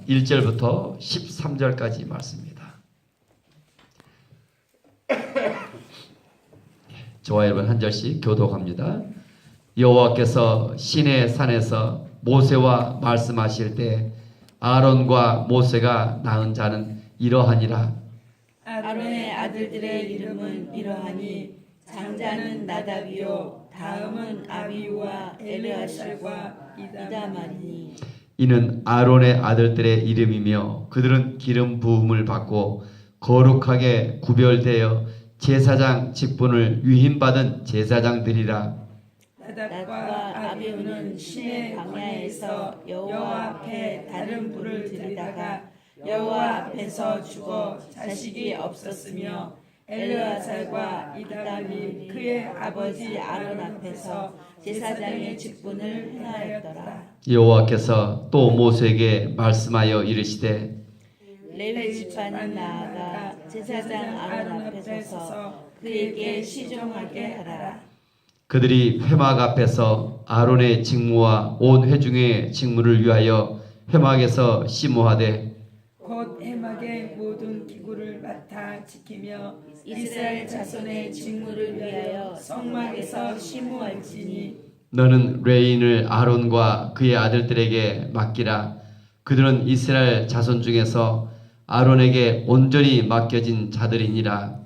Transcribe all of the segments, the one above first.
1절부터 13절까지 말씀입니다. 저와 여러분 한 절씩 교독합니다. 여호와께서 시내 산에서 모세와 말씀하실 때 아론과 모세가 낳은 자는 이러하니라. 아론의 아들들의 이름은 이러하니 장자는 나답이요 다음은 아비우와 엘르아살과 이다말이니. 이는 아론의 아들들의 이름이며 그들은 기름 부음을 받고 거룩하게 구별되어 제사장 직분을 위임받은 제사장들이라. 나답과 아비우는 시내 광야에서 여호와 앞에 다른 불을 들이다가 여호와 앞에서 죽어 자식이 없었으며 엘르아살과 이다말이 그의 아버지 아론 앞에서 제사장의 직분을 행하였더라. 여호와께서 또 모세에게 말씀하여 이르시되 레위 지파는 나아가 제사장 아론 앞에 서서 그에게 시종하게 하라. 그들이 회막 앞에서 아론의 직무와 온 회중의 직무를 위하여 회막에서 심호하되 곧 회막의 모든 기구를 맡아 지키며 이스라엘 자손의 직무를 위하여 성막에서 심호할지니. 너는 레인을 아론과 그의 아들들에게 맡기라. 그들은 이스라엘 자손 중에서 아론에게 온전히 맡겨진 자들이니라.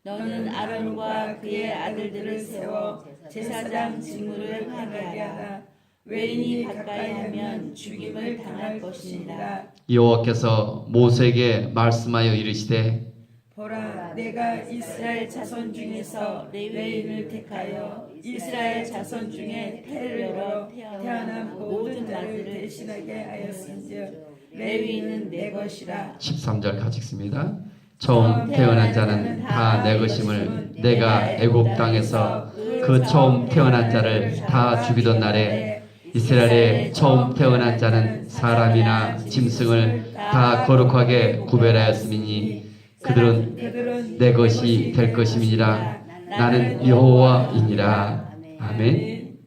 너는 아론과 그의 아들들을 세워 제사장 직무를 하게 하라. 외인이 가까이 하면 죽임을 당할 것이니라. 여호와께서 모세에게 말씀하여 이르시되 보라, 내가 이스라엘 자손 중에서 레위인을 택하여 이스라엘 자손 중에 태를 열어 태어난 모든 자를 대신하게 하였은즉 레위인은 내 것이라. 13절 같이 읽습니다. 처음 태어난 자는 다 내 것임을 내가 애굽 땅에서 그 처음 태어난 자를 다 죽이던 날에 이스라엘의 처음 태어난 자는 사람이나 짐승을 다 거룩하게 구별하였으니 그들은 내 것이 될 것임이니라. 나는 여호와이니라. 아멘.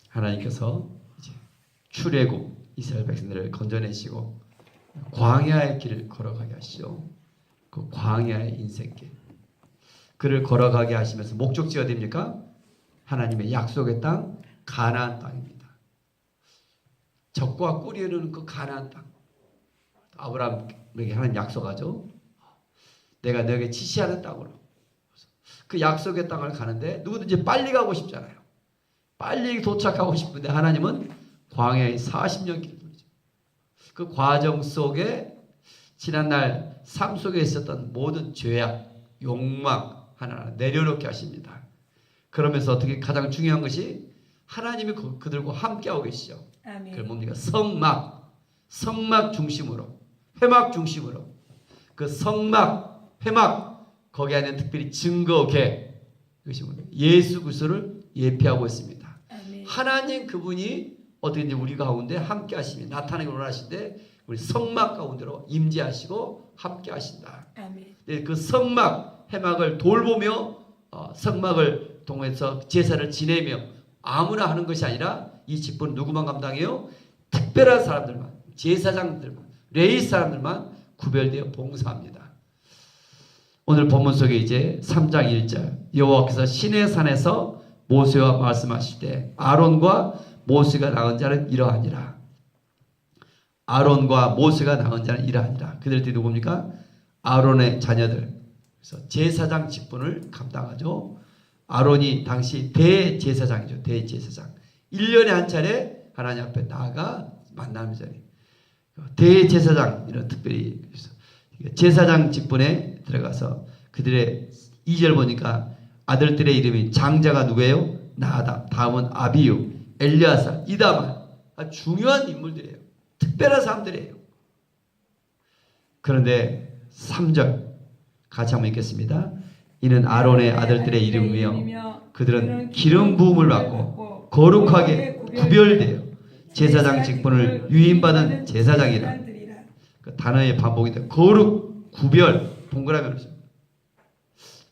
하나님께서 이제 출애굽 이스라엘 백성들을 건져내시고 광야의 길을 걸어가게 하시죠. 그 광야의 인생길 그를 걸어가게 하시면서 목적지가 됩니까? 하나님의 약속의 땅 가나안 땅입니다. 적과 꿀이 흐르는 그 가나안 땅. 아브라함에게 하나님 약속하죠. 내가 너에게 지시하는 땅으로. 그 약속의 땅을 가는데 누구든지 빨리 가고 싶잖아요. 빨리 도착하고 싶은데 하나님은 광야의 40년 길을 보내죠. 그 과정 속에 지난날 삶 속에 있었던 모든 죄악, 욕망 하나하나 내려놓게 하십니다. 그러면서 어떻게 가장 중요한 것이 하나님이 그들과 함께하고 계시죠. 그걸 뭡니까? 성막 중심으로 회막 중심으로 그 성막 회막 거기 안에 특별히 증거계 이것이 뭡니까? 예수 그리스도를 예표하고 있습니다. 하나님 그분이 어떻게든지 우리 가운데 함께 하시며 나타나기 원하시는데 우리 성막 가운데로 임재하시고 함께 하신다. 그 성막 회막을 돌보며 성막을 통해서 제사를 지내며 아무나 하는 것이 아니라 이 직분은 누구만 감당해요? 특별한 사람들만, 제사장들만, 레위 사람들만 구별되어 봉사합니다. 오늘 본문 속에 이제 3장 1절 여호와께서 시내 산에서 모세와 말씀하실 때 아론과 모세가 낳은 자는 이러하니라. 아론과 모세가 낳은 자는 이러하니라. 그들이 누굽니까? 아론의 자녀들. 그래서 제사장 직분을 감당하죠. 아론이 당시 대제사장이죠. 대제사장. 1년에 한 차례 하나님 앞에 나아가 만나는 자리. 대제사장 이런 특별히 제사장 직분에 들어가서 그들의 2절 보니까 아들들의 이름이 장자가 누구예요? 나답, 다음은 아비유, 엘리아살, 이다말. 아주 중요한 인물들이에요. 특별한 사람들이에요. 그런데 3절 같이 한번 읽겠습니다. 이는 아론의 아들들의 이름이며 그들은 기름 부음을 받고 거룩하게 구별되어 제사장 직분을 위임받은 제사장이라. 그 단어의 반복인데 거룩, 구별, 동그라미 그러죠.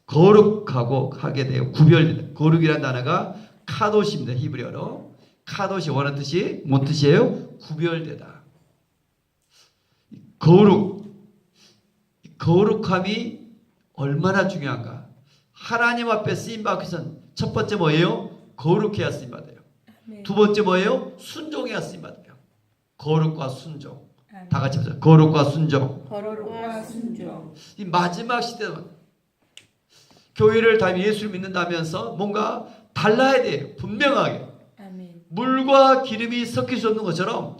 거룩하고 하게 되어 구별된다. 거룩이라는 단어가 카도시입니다. 히브리어로. 카도시 원하는 뜻이 뭔 뜻이에요? 구별되다. 거룩함이 얼마나 중요한가. 하나님 앞에 쓰임받기 위해서는 첫 번째 뭐예요? 거룩해야 쓰임받아요. 아멘. 두 번째 뭐예요? 순종해야 쓰임받아요. 거룩과 순종. 아멘. 다 같이 보자. 거룩과 순종. 거룩과 순종. 이 마지막 시대는 교회를 다니며 예수를 믿는다면서 뭔가 달라야 돼요. 분명하게. 아멘. 물과 기름이 섞일 수 없는 것처럼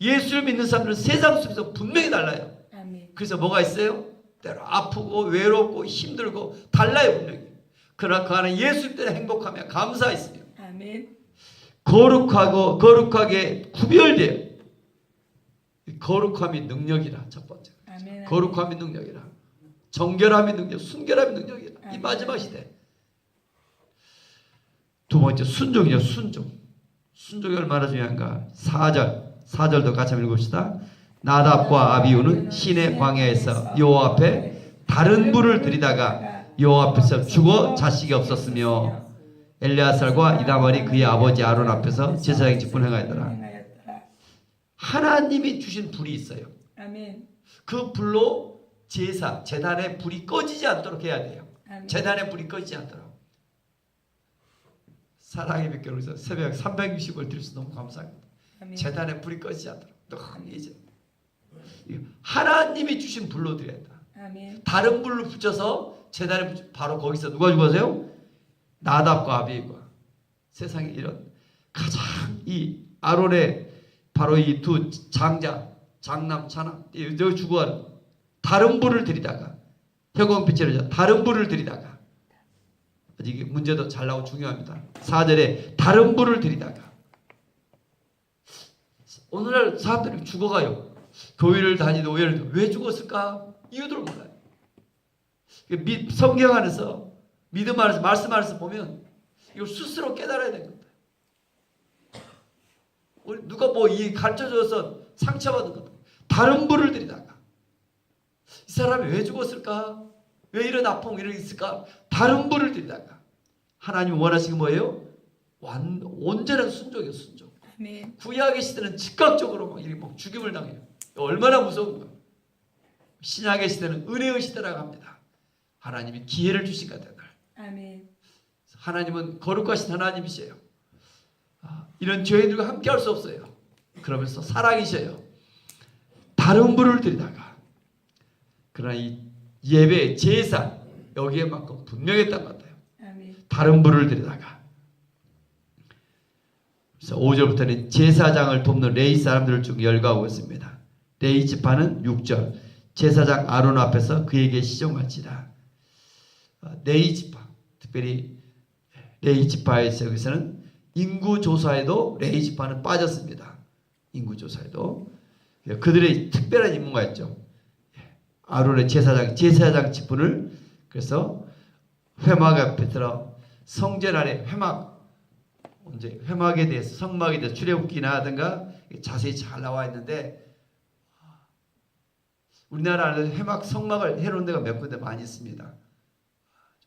예수를 믿는 사람들은 세상 속에서 분명히 달라요. 아멘. 그래서 뭐가 있어요? 때로 아프고 외롭고 힘들고 달라요 분명히. 그러나 그 안에 예수 때문에 행복하며 감사했으며 아멘. 거룩하게 구별돼요. 거룩함이 능력이라 첫 번째. 아멘. 거룩함이 능력이라. 정결함이 능력, 순결함이 능력이라. 이 아멘. 마지막 시대. 두 번째 순종이죠. 순종. 순종이 얼마나 중요한가. 4절도 같이 한번 읽읍시다. 나답과 아비후는 시내 광야에서 여호와 앞에 다른 불을 들이다가 여호와 앞에서 죽어 자식이 없었으며 엘레아살과 이다말이 그의 아버지 아론 앞에서 제사장 직분을 행하였더라. 하나님이 주신 불이 있어요. 아멘. 그 불로 재단에 불이 꺼지지 않도록 해야 돼요. 아멘. 재단에 불이 꺼지지 않도록. 사랑의 백교로서 새벽 360을 드릴 수 너무 감사합니다. 아멘. 재단에 불이 꺼지지 않도록. 이제 하나님이 주신 불로 드려야 한다. 아멘. 다른 불로 붙여서 재단에 바로 거기서 누가 죽었어요? 나답과 아비후가. 세상에 이런 가장 이 아론의 바로 이 두 장남 차남 여기 죽어가는 다른 불을 들이다가 혈공빛으로 다른 불을 들이다가 이게 문제도 잘 나오고 중요합니다. 4절에 다른 불을 들이다가 오늘날 사람들이 죽어가요. 교회를 다니도 왜 죽었을까? 이유들을 몰라요. 성경 안에서 믿음 안에서 말씀 안에서 보면 이걸 스스로 깨달아야 되는 겁니다. 누가 뭐 이 가르쳐줘서 상처받은 것 다른 불을 들이다가 이 사람이 왜 죽었을까? 왜 이런 아픔 이런 게 있을까? 다른 불을 들이다가 하나님 원하시는 뭐예요? 온전한 순종이에요. 순종. 아멘. 구약의 시대는 즉각적으로 막 이렇게 막 죽임을 당해요. 얼마나 무서운 거예요. 신약의 시대는 은혜의 시대라고 합니다. 하나님이 기회를 주신 것 같아요. 아멘. 하나님은 거룩하신 하나님이세요. 이런 죄인들과 함께 할 수 없어요. 그러면서 사랑이셔요. 다른 불을 들이다가 그러나 이 예배, 제사 여기에만큼 분명했던 것 같아요. 아멘. 다른 불을 들이다가 그래서 5절부터는 제사장을 돕는 레위 사람들을 쭉 열거하고 있습니다. 레위 지파는 6절 제사장 아론 앞에서 그에게 시종할지라. 레위 지파 특별히 레위 지파에서 여기서는 인구조사에도 레위 지파는 빠졌습니다. 인구조사에도 그들의 특별한 임무가 있죠. 아론의 제사장 직분을 그래서 회막 앞에 들어 성전 안에 회막에 대해서 성막에 대해서 출애굽기나 하든가 자세히 잘 나와 있는데 우리나라는 회막 성막을 해놓은 데가 몇 군데 많이 있습니다.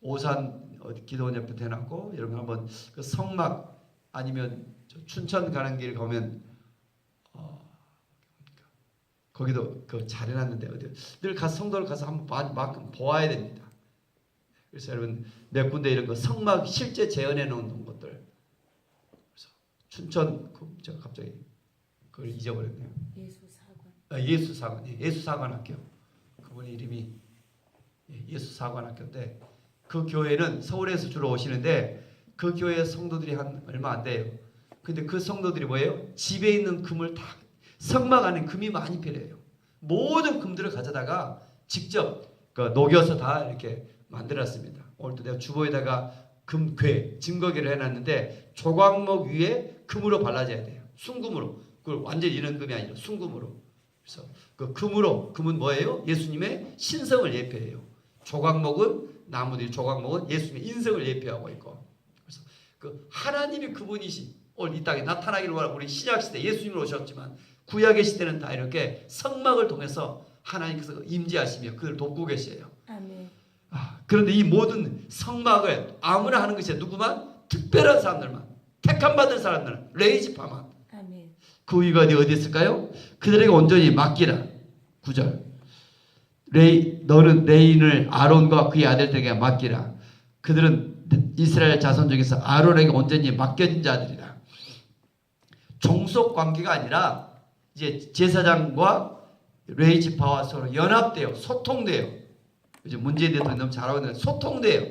오산 기도원 옆에 대놨고 이런 거 한번 그 성막 아니면 춘천 가는 길 가면 거기도 그 잘 해놨는데 어디 늘 가서 성도를 가서 한번 보아야 됩니다. 그래서 여러분 몇 군데 이런 거 성막 실제 재현해 놓은 것들. 그래서 춘천 저 갑자기 그걸 잊어버렸네요. 예수사관 학교. 그분 이름이 예수사관 학교인데 그 교회는 서울에서 주로 오시는데 그 교회 성도들이 한 얼마 안 돼요. 근데 그 성도들이 뭐예요? 집에 있는 금을 다 성막 안에 금이 많이 필요해요. 모든 금들을 가져다가 직접 녹여서 다 이렇게 만들었습니다. 오늘도 내가 주보에다가 금괴 증거기를 해놨는데 조각목 위에 금으로 발라져야 돼요. 순금으로. 그걸 완전히 이런 금이 아니라 순금으로. 그래서 그 금은 뭐예요? 예수님의 신성을 예표해요. 나무들이 조각목은 예수님의 인성을 예표하고 있고. 그래서 그 하나님이 그분이신 오늘 이 땅에 나타나기를 원하고 우리 신약 시대 예수님으로 오셨지만 구약의 시대는 다 이렇게 성막을 통해서 하나님께서 임재하시며 그들을 돕고 계세요. 아멘. 그런데 이 모든 성막을 아무나 하는 것이 아니라 누구만 특별한 사람들만 택함 받은 사람들은 레위 지파만. 아멘. 그 이유가 어디 있을까요? 그들에게 온전히 맡기라. 9절. 너는 레인을 아론과 그의 아들들에게 맡기라. 그들은 이스라엘 자손 중에서 아론에게 온전히 맡겨진 자들이라. 종속 관계가 아니라 이제 제사장과 레위 지파와 서로 연합돼요. 소통돼요. 요즘 문재인 대통령 너무 잘하고 있는데 소통돼요.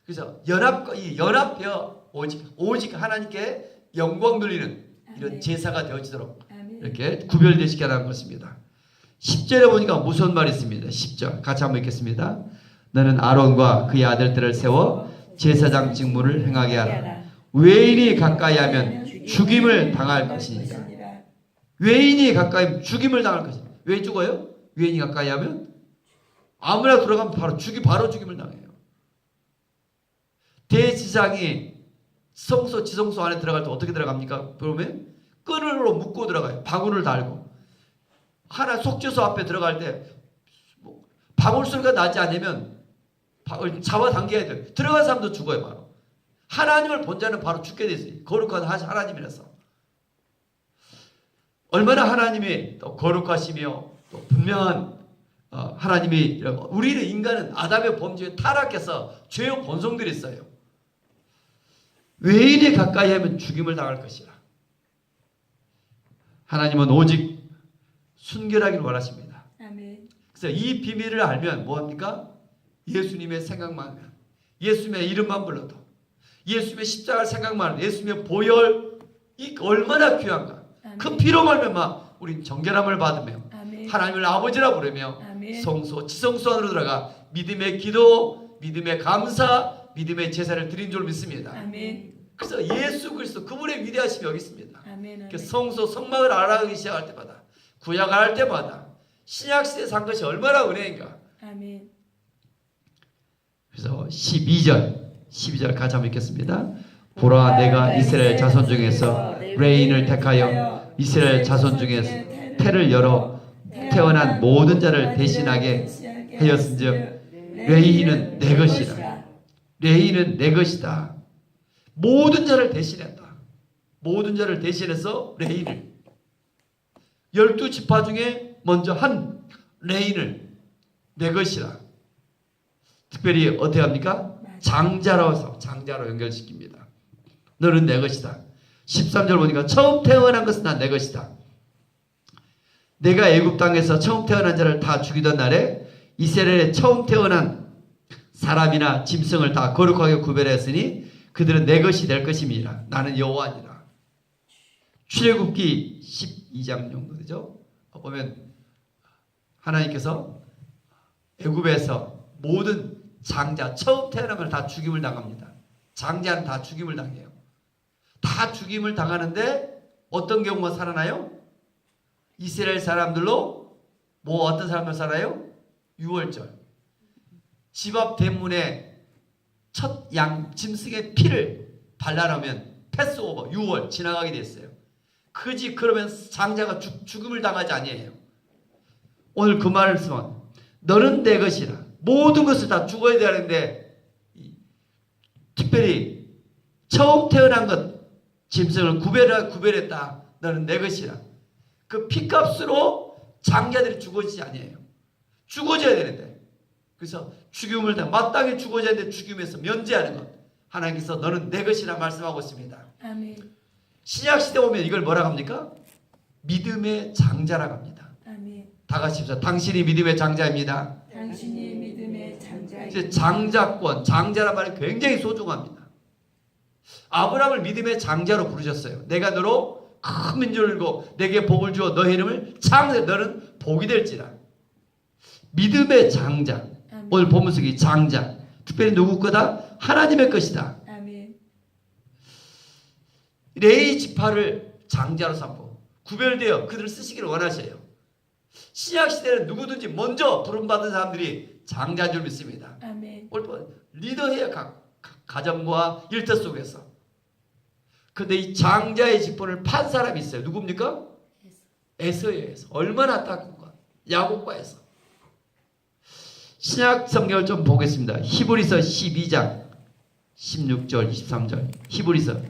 그래서 연합되어 오직 하나님께 영광 돌리는 이런 아멘. 제사가 되어지도록 아멘. 이렇게 구별되시게라는 것입니다. 10절에 보니까 무슨 말이 있습니다. 10절 같이 한번 읽겠습니다. 너는 아론과 그의 아들들을 세워 제사장 직무를 행하게 하라. 외인이 가까이 하면 죽임을 당할 것이니까. 외인이 가까이 하면 죽임을 당할 것이니까. 왜 죽어요? 외인이 가까이 하면 아무나 들어가면 바로 죽임을 당해요. 대지상이 성소 지성소 안에 들어갈 때 어떻게 들어갑니까? 그러면 끈으로 묶고 들어가요. 바구니를 달고. 하나 속죄소 앞에 들어갈 때 방울 소리가 나지 않으면 잡아당겨야 돼요. 들어간 사람도 죽어요. 바로 하나님을 본 자는 바로 죽게 돼 있어요. 거룩한 하나님이라서. 얼마나 하나님이 또 거룩하시며 또 분명한 하나님이, 우리는 인간은 아담의 범죄에 타락해서 죄의 본성들이 있어요. 외인이 가까이 하면 죽임을 당할 것이라. 하나님은 오직 순결하기를 원하십니다. 아멘. 그래서 이 비밀을 알면 뭐합니까? 예수님의 생각만 하면, 예수님의 이름만 불러도, 예수님의 십자가를 생각만 하면, 예수님의 보혈, 이 얼마나 귀한가. 아멘. 그 피로 말미암아 우린 정결함을 받으며 아멘. 하나님을 아버지라 부르며 아멘. 성소 지성소 안으로 들어가 믿음의 기도, 믿음의 감사, 믿음의 제사를 드린 줄 믿습니다. 아멘. 그래서 예수 그리스도 그분의 위대하심이 여기 있습니다. 아멘. 그 성소 성막을 알아가기 시작할 때마다, 구약을 할 때마다 신약 시대에 산 것이 얼마나 은혜인가. 아멘. 그래서 12절 같이 한번 읽겠습니다. 보라, 내가 이스라엘 자손 중에서 레인을 택하여 이스라엘 자손 중에서 태를 열어 태어난 모든 자를 대신하게 하였은즉 레인은 내 것이라. 레인은 내 것이다. 모든 자를 대신했다. 모든 자를 대신해서 레인을, 12지파 중에 먼저 한 레인을 내 것이라. 특별히 어떻게 합니까? 장자로서 장자로 연결시킵니다. 너는 내 것이다. 13절 보니까 처음 태어난 것은 다 내 것이다. 내가 애굽 땅에서 처음 태어난 자를 다 죽이던 날에 이스라엘에 처음 태어난 사람이나 짐승을 다 거룩하게 구별했으니 그들은 내 것이 될 것임이라. 나는 여호와니라. 출애굽기 12장 정도 되죠. 보면 하나님께서 애굽에서 모든 장자 처음 태어나면 다 죽임을 당합니다. 장자는 다 죽임을 당해요. 다 죽임을 당하는데 어떤 경우만 살아나요? 이스라엘 사람들로 어떤 사람들 살아요? 유월절. 집 앞 대문에 첫 양 짐승의 피를 발라놓으면 패스오버 6월 지나가게 됐어요. 그러면 장자가 죽음을 당하지 아니에요. 오늘 그 말을 쓰면 너는 내 것이라. 모든 것을 다 죽어야 되는데 특별히 처음 태어난 것 짐승을 구별했다. 너는 내 것이라. 그 피값으로 장자들이 죽어지지 아니에요. 죽어져야 되는데, 그래서 죽임을 마땅히 죽어져야 되는데 죽임에서 면제하는 것, 하나님께서 너는 내 것이라 말씀하고 있습니다. 아멘. 신약시대 오면 이걸 뭐라고 합니까? 믿음의 장자라고 합니다. 아멘. 다 같이 합시다. 당신이 믿음의 장자입니다. 당신이 믿음의 장자입니다. 장자권, 장자란 말이 굉장히 소중합니다. 아브라함을 믿음의 장자로 부르셨어요. 내가 너로 큰 민족을 이루고 내게 복을 주어 너의 이름을 너는 복이 될지라. 믿음의 장자. 아멘. 오늘 본문 속이 장자. 특별히 누구 거다? 하나님의 것이다. 아멘. 레위 지파를 장자로 삼고 구별되어 그들을 쓰시기를 원하셔요. 신약 시대는 누구든지 먼저 부름받은 사람들이 장자인 줄 믿습니다. 아멘. 리더예요. 가정과 일터 속에서. 근데 이 장자의 직분을 판 사람이 있어요. 누굽니까? 에서예요. 에서. 얼마나 안타까운가. 야곱과에서. 신약 성경을 좀 보겠습니다. 히브리서 12장 16절 23절. 히브리서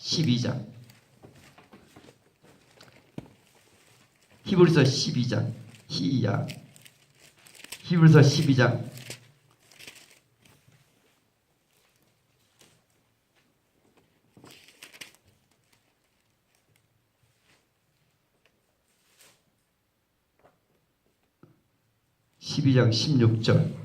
12장. 히브리서 12장. 히브리서 12장. (12장) 16절.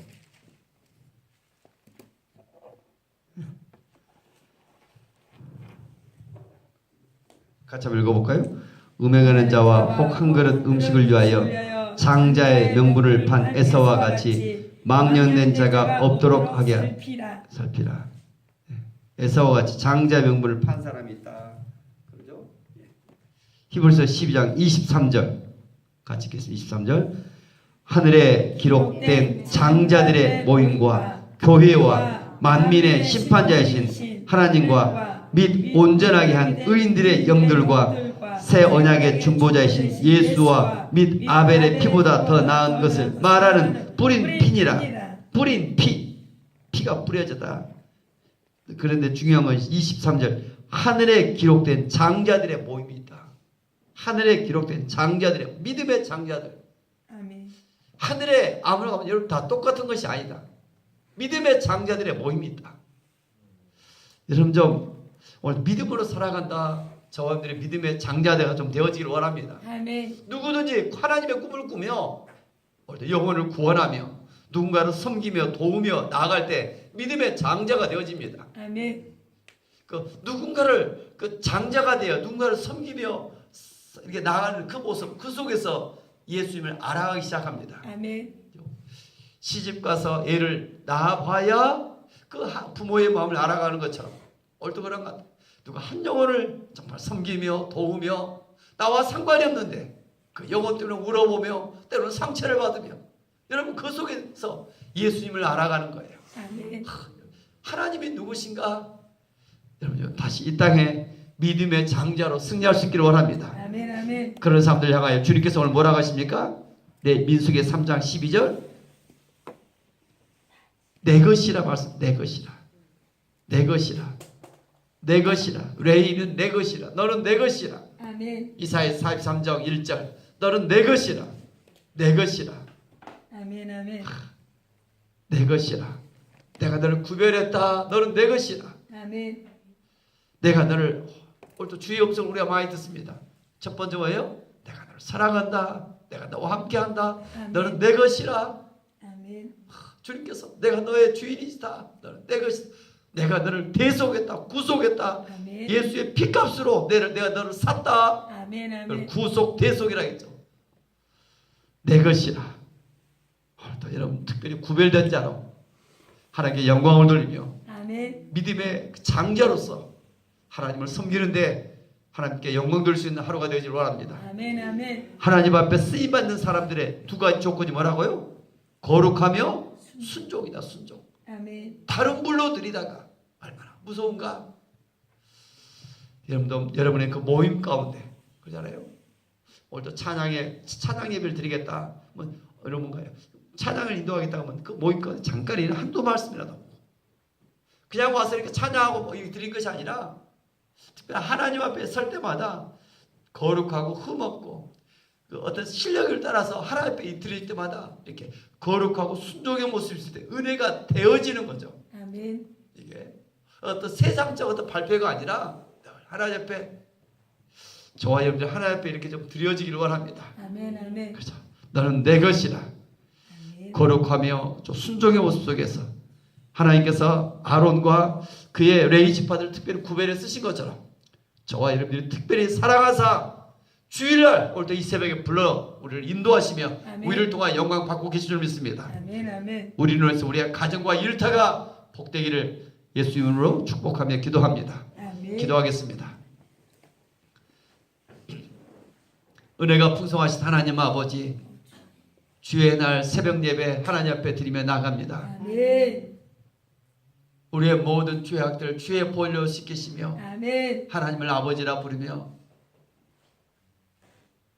같이 한번 읽어볼까요? 음행하는 자와 혹 한 그릇 음식을 위하여 장자의 명분을 판 에사와 같이 망령된 자가 없도록 하게 살피라. 에사와 같이 장자의 명분을 판 사람이 있다. 그렇죠? 히브리서 12장 23절 같이 읽겠습니다. 23절. 하늘에 기록된 장자들의 모임과 교회와 만민의 심판자이신 하나님과 및 온전하게 한 의인들의 영들과 새 언약의 중보자이신 예수와 및 아벨의 피보다 더 나은 것을 말하는 뿌린 피니라. 뿌린 피가 뿌려졌다. 그런데 중요한 건 23절. 하늘에 기록된 장자들의 모임이 있다. 하늘에 기록된 장자들의 믿음의 장자들. 아멘. 하늘에 아무나 가면 여러분 다 똑같은 것이 아니다. 믿음의 장자들의 모임이 있다. 여러분 좀 오늘 믿음으로 살아간다. 저와 여러분들의 믿음의 장자대가 좀 되어지길 원합니다. 아멘. 누구든지 하나님의 꿈을 꾸며 영혼을 구원하며 누군가를 섬기며 도우며 나아갈 때 믿음의 장자가 되어집니다. 아멘. 그 누군가를 그 장자가 되어 누군가를 섬기며 이렇게 나아가는 그 모습, 그 속에서 예수님을 알아가기 시작합니다. 아멘. 시집 가서 애를 낳아봐야 그 부모의 마음을 알아가는 것처럼 오늘도 그런 것 같아요. 누가 한 영혼을 정말 섬기며 도우며 나와 상관이 없는데 그 영혼 때문에 울어보며 때로는 상처를 받으며 여러분 그 속에서 예수님을 알아가는 거예요. 아멘. 하나님이 누구신가? 여러분 다시 이 땅에 믿음의 장자로 승리할 수 있기를 원합니다. 아멘. 아멘. 그런 사람들 향하여 주님께서 오늘 뭐라고 하십니까? 민수기 3장 12절 내 것이라 말씀. 내 것이라. 내 것이라. 내 것이라. 레이는 내 것이라. 너는 내 것이라. 아멘. 이사야 43장 1절 너는 내 것이라. 내 것이라. 아멘. 아멘. 내 것이라. 내가 너를 구별했다. 너는 내 것이라. 아멘. 내가 너를 오늘도 주의 음성을 우리가 많이 듣습니다. 첫 번째 뭐예요? 내가 너를 사랑한다. 내가 너와 함께한다. 아멘. 너는 내 것이라. 아멘. 주님께서 내가 너의 주인이시다. 너는 내 것이다. 내가 너를 대속했다. 구속했다. 아멘. 예수의 피값으로 내가 너를 샀다. 아멘. 그걸 아멘. 구속 대속이라 했죠. 내 것이라. 또 여러분 특별히 구별된 자로 하나님께 영광을 돌리며 아멘. 믿음의 장자로서 하나님을 섬기는데 하나님께 영광 돌릴 수 있는 하루가 되기를 원합니다. 아멘. 아멘. 하나님 앞에 쓰임받는 사람들의 두 가지 조건이 뭐라고요? 거룩하며 순종이다. 순종. 아멘. 다른 불로 들이다가 얼마나 무서운가. 여러분도 여러분의 그 모임 가운데 그러잖아요. 오늘도 찬양 예배를 드리겠다. 뭐 여러분 가요. 찬양을 인도하겠다 하면 그 모임 가운데 잠깐 한두 말씀이라도 하고 그냥 와서 이렇게 찬양하고 뭐 드린 것이 아니라 특별히 하나님 앞에 설 때마다 거룩하고 흠없고 그 어떤 실력을 따라서 하나님 앞에 드릴 때마다 이렇게 거룩하고 순종의 모습이 있을 때 은혜가 되어지는 거죠. 아멘. 이게 어떤 세상적 어떤 발표가 아니라 하나님 앞에 저와 여러분들 하나님 앞에 이렇게 좀 드려지기를 원합니다. 아멘. 아멘. 그렇죠. 너는 내 것이라. 아멘. 거룩하며 좀 순종의 모습 속에서 하나님께서 아론과 그의 레위 지파들을 특별히 구별해 쓰신 것처럼 저와 여러분들이 특별히 사랑하사 주일날 오늘도 이 새벽에 불러 우리를 인도하시며 아멘. 우리를 통해 영광 받고 계신 줄 믿습니다. 아멘. 아멘. 우리를 위해서 우리의 가정과 일터가 복되기를 예수 이름으로 축복하며 기도합니다. 아멘. 기도하겠습니다. 은혜가 풍성하신 하나님 아버지 주의 날 새벽 예배 하나님 앞에 드리며 나갑니다. 아멘. 우리의 모든 죄악들 주의 보혈로 씻기시며 아멘. 하나님을 아버지라 부르며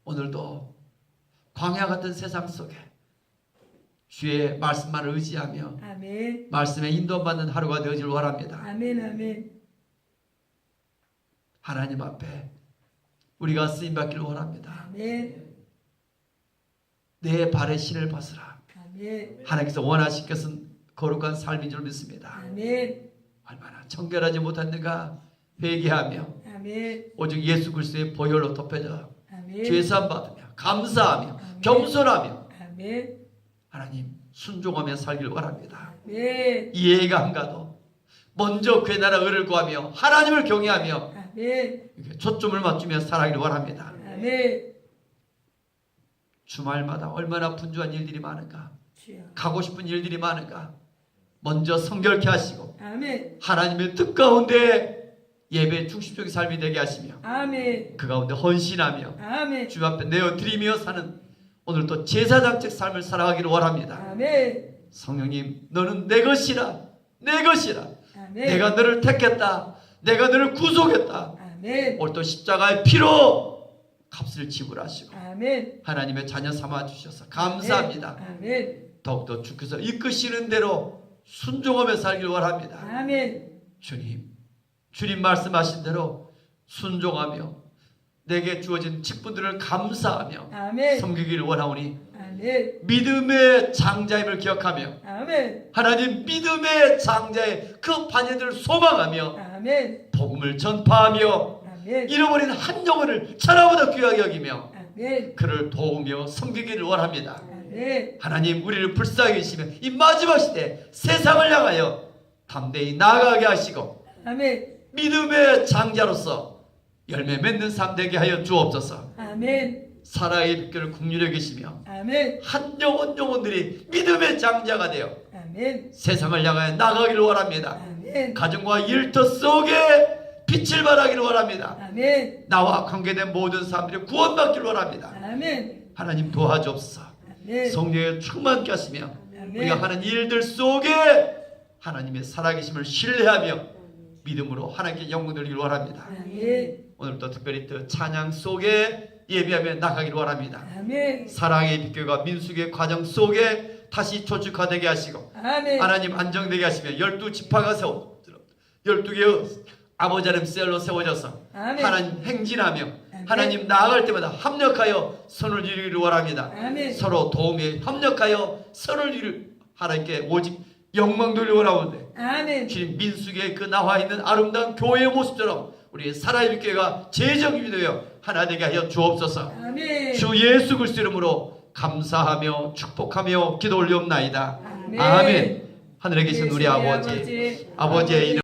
오늘도 광야 같은 세상 속에 주의 말씀만을 의지하며 아멘. 말씀에 인도받는 하루가 되어질 원합니다. 아멘. 아멘. 하나님 앞에 우리가 쓰임받기를 원합니다. 아멘. 내 발에 신을 벗으라. 아멘. 하나님께서 원하실 것은 거룩한 삶인 줄 믿습니다. 아멘. 얼마나 정결하지 못했는가 회개하며 아멘. 오직 예수 그리스도의 보혈로 덮여져 아멘. 죄사함 받으며 감사하며 아멘. 겸손하며 아멘. 하나님 순종하며 살기를 원합니다. 아멘. 이해가 안 가도 먼저 그의 나라 의를 구하며 하나님을 경외하며 아멘. 이렇게 초점을 맞추며 살아가기를 원합니다. 아멘. 주말마다 얼마나 분주한 일들이 많은가, 주여. 가고 싶은 일들이 많은가. 먼저 성결케 하시고 아멘. 하나님의 뜻 가운데 예배의 중심적인 삶이 되게 하시며 아멘. 그 가운데 헌신하며 아멘. 주 앞에 내어드리며 사는 오늘 또 제사장적 삶을 살아가기를 원합니다. 아멘. 성령님, 너는 내 것이라, 내 것이라. 아멘. 내가 너를 택했다. 내가 너를 구속했다. 아멘. 오늘 또 십자가의 피로 값을 지불하시고 아멘. 하나님의 자녀 삼아 주셔서 감사합니다. 아멘. 더욱더 주께서 이끄시는 대로 순종하며 살기를 원합니다. 아멘. 주님 말씀하신 대로 순종하며 내게 주어진 직분들을 감사하며 아멘. 섬기기를 원하오니 아멘. 믿음의 장자임을 기억하며 아멘. 하나님 믿음의 장자의 그 반열들을 소망하며 아멘. 복음을 전파하며 아멘. 잃어버린 한 영혼을 천하보다 귀하게 여기며 아멘. 그를 도우며 섬기기를 원합니다. 아멘. 하나님 우리를 불쌍히 여기시며 이 마지막 시대 세상을 향하여 담대히 나아가게 하시고 아멘. 믿음의 장자로서 열매 맺는 삶 되게 하여 주옵소서. 아멘. 사라의 빛을 국률해 계시며 아멘. 한 영혼들이 믿음의 장자가 되어 아멘. 세상을 향하여 나가기를 원합니다. 아멘. 가정과 일터 속에 빛을 발하기를 원합니다. 아멘. 나와 관계된 모든 사람들이 구원받기를 원합니다. 아멘. 하나님 도와주옵소서. 아멘. 성령의 충만케 하시며 아멘. 우리가 하는 일들 속에 하나님의 살아계심을 신뢰하며 믿음으로 하나님께 영광 돌리기를 원합니다. 아멘. 오늘도 특별히 또 찬양 속에 예배하며 나가기를 원합니다. 아멘. 사랑의 빛교가 민수기의 과정 속에 다시 조축화되게 하시고 아멘. 하나님 안정되게 하시며 12지파가 12개의 아버지 하나님 셀로 세워져서 아멘. 하나님 행진하며 아멘. 하나님 나아갈 때마다 합력하여 선을 이루기를 원합니다. 아멘. 서로 도움에 협력하여 선을 이루 하나님께 오직 영광 돌리기 원하는데 아멘. 주님 민수기에 그 나와 있는 아름다운 교회의 모습처럼 우리 살아있는 교회가 재정이 되어 하나 되게 하여 주옵소서. 아멘. 주 예수 그리스도 이름으로 감사하며 축복하며 기도 올리옵나이다. 아멘. 아멘. 하늘에 계신 우리 예수의 아버지의 이름